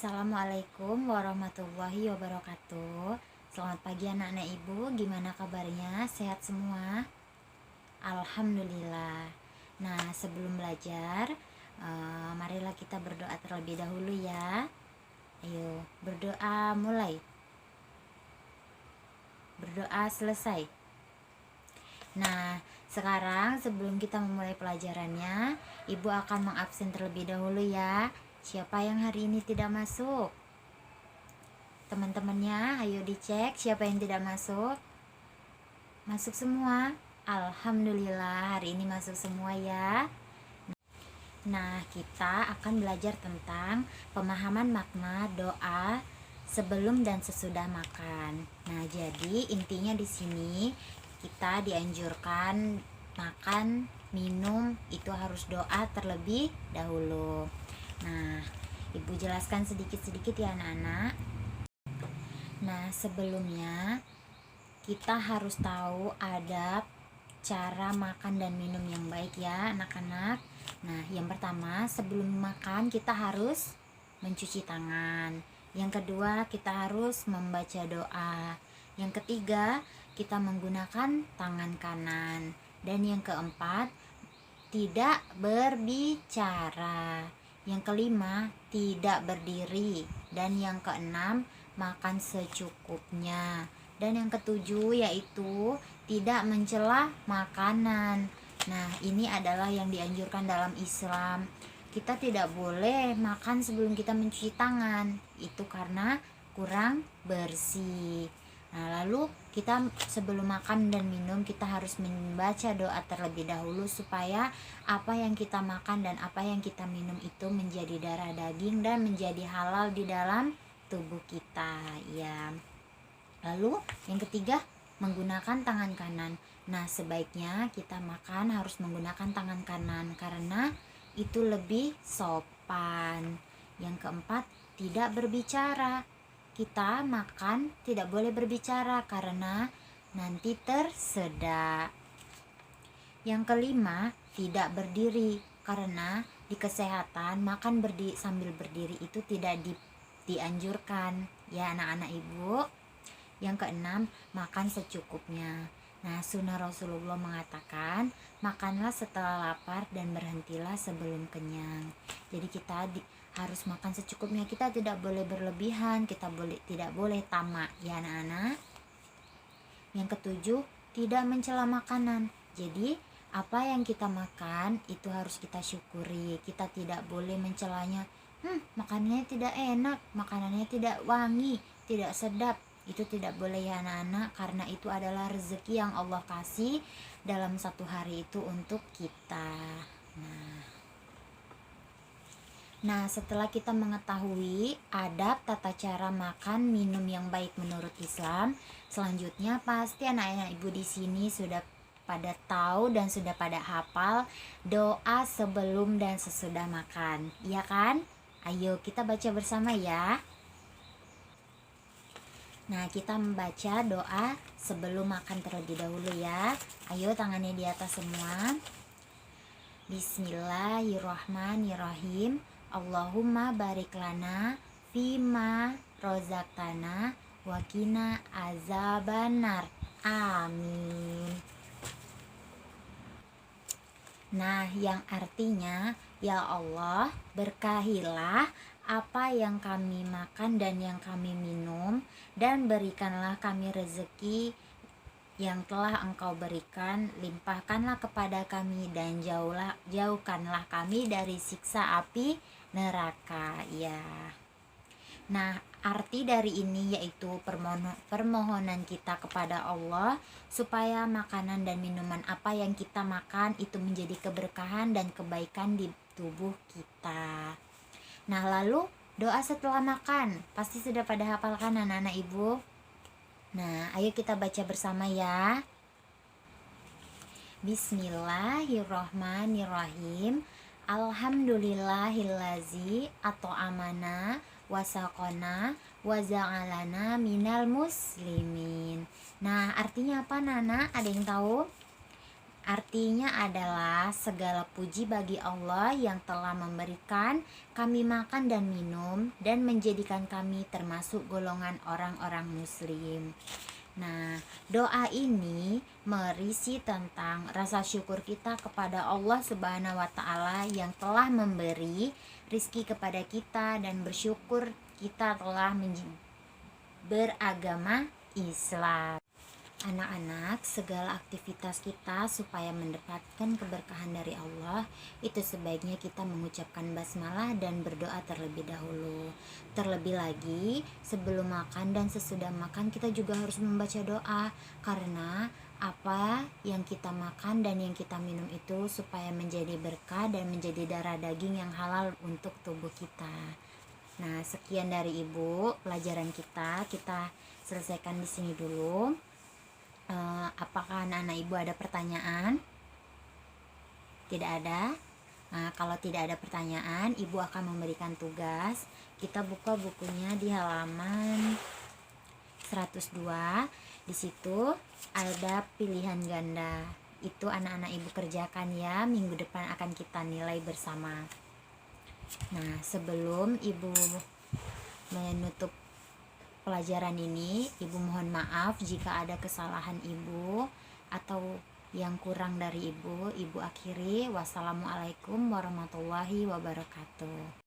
Assalamualaikum warahmatullahi wabarakatuh. Selamat pagi anak-anak ibu, gimana kabarnya? Sehat semua? Alhamdulillah. Nah, sebelum belajar, marilah kita berdoa terlebih dahulu ya. Ayo, berdoa mulai. Berdoa selesai. Nah, sekarang sebelum kita memulai pelajarannya, ibu akan mengabsen terlebih dahulu ya. Siapa yang hari ini tidak masuk? Teman-temannya, ayo dicek siapa yang tidak masuk. Masuk semua. Alhamdulillah, hari ini masuk semua ya. Nah, kita akan belajar tentang pemahaman makna doa sebelum dan sesudah makan. Nah, jadi intinya di sini kita dianjurkan makan, minum itu harus doa terlebih dahulu. Nah, ibu jelaskan sedikit-sedikit ya anak-anak. Nah, sebelumnya kita harus tahu adab cara makan dan minum yang baik ya anak-anak. Nah, yang pertama, sebelum makan kita harus mencuci tangan. Yang kedua, kita harus membaca doa. Yang ketiga, kita menggunakan tangan kanan. Dan yang keempat, tidak berbicara. Yang kelima, tidak berdiri. Dan yang keenam, makan secukupnya. Dan yang ketujuh yaitu tidak mencela makanan. Nah, ini adalah yang dianjurkan dalam Islam. Kita tidak boleh makan sebelum kita mencuci tangan. Itu karena kurang bersih. Nah, lalu kita sebelum makan dan minum kita harus membaca doa terlebih dahulu supaya apa yang kita makan dan apa yang kita minum itu menjadi darah daging dan menjadi halal di dalam tubuh kita ya. Lalu yang ketiga, menggunakan tangan kanan. Nah, sebaiknya kita makan harus menggunakan tangan kanan karena itu lebih sopan. Yang keempat, tidak berbicara. Kita makan tidak boleh berbicara karena nanti tersedak. Yang kelima, tidak berdiri karena di kesehatan makan sambil berdiri itu tidak dianjurkan ya anak-anak ibu. Yang keenam, makan secukupnya. Nah, sunnah Rasulullah mengatakan, makanlah setelah lapar dan berhentilah sebelum kenyang. Jadi kita harus makan secukupnya. Kita tidak boleh berlebihan, kita tidak boleh tamak ya anak-anak. Yang ketujuh, tidak mencela makanan. Jadi apa yang kita makan itu harus kita syukuri. Kita tidak boleh mencelanya. Makanannya tidak enak, makanannya tidak wangi, tidak sedap. Itu tidak boleh ya anak-anak, karena itu adalah rezeki yang Allah kasih dalam satu hari itu untuk kita. Nah, setelah kita mengetahui adab tata cara makan minum yang baik menurut Islam, selanjutnya pasti anak-anak ibu di sini sudah pada tahu dan sudah pada hafal doa sebelum dan sesudah makan, iya kan? Ayo kita baca bersama ya. Nah, kita membaca doa sebelum makan terlebih dahulu ya. Ayo tangannya di atas semua. Bismillahirrahmanirrahim. Allahumma barik lana fima rozaqtana wa qina azabannar. Amin. Nah, yang artinya, ya Allah, berkahilah apa yang kami makan dan yang kami minum, dan berikanlah kami rezeki yang telah Engkau berikan, limpahkanlah kepada kami dan jauhkanlah kami dari siksa api neraka ya. Nah, arti dari ini yaitu permohonan kita kepada Allah supaya makanan dan minuman apa yang kita makan itu menjadi keberkahan dan kebaikan di tubuh kita. Nah, lalu doa setelah makan pasti sudah pada hafalkan anak-anak ibu. Nah, ayo kita baca bersama ya. Bismillahirrahmanirrahim. Alhamdulillahillazi at'amana wasaqona waza'alana minal muslimin. Nah, artinya apa Nana? Ada yang tahu? Artinya adalah segala puji bagi Allah yang telah memberikan kami makan dan minum dan menjadikan kami termasuk golongan orang-orang muslim. Nah, doa ini merisi tentang rasa syukur kita kepada Allah Subhanahu wa taala yang telah memberi rizki kepada kita dan bersyukur kita telah beragama Islam. Anak-anak, segala aktivitas kita supaya mendapatkan keberkahan dari Allah, itu sebaiknya kita mengucapkan basmalah dan berdoa terlebih dahulu. Terlebih lagi, sebelum makan dan sesudah makan kita juga harus membaca doa, karena apa yang kita makan dan yang kita minum itu supaya menjadi berkah dan menjadi darah daging yang halal untuk tubuh kita. Nah, sekian dari Ibu pelajaran kita selesaikan di sini dulu. Apakah anak-anak Ibu ada pertanyaan? Tidak ada? Nah, kalau tidak ada pertanyaan, Ibu akan memberikan tugas. Kita buka bukunya di halaman 102. Di situ ada pilihan ganda. Itu anak-anak Ibu kerjakan ya. Minggu depan akan kita nilai bersama. Nah, sebelum Ibu menutup pelajaran ini, Ibu mohon maaf jika ada kesalahan Ibu atau yang kurang dari Ibu akhiri. Wassalamualaikum warahmatullahi wabarakatuh.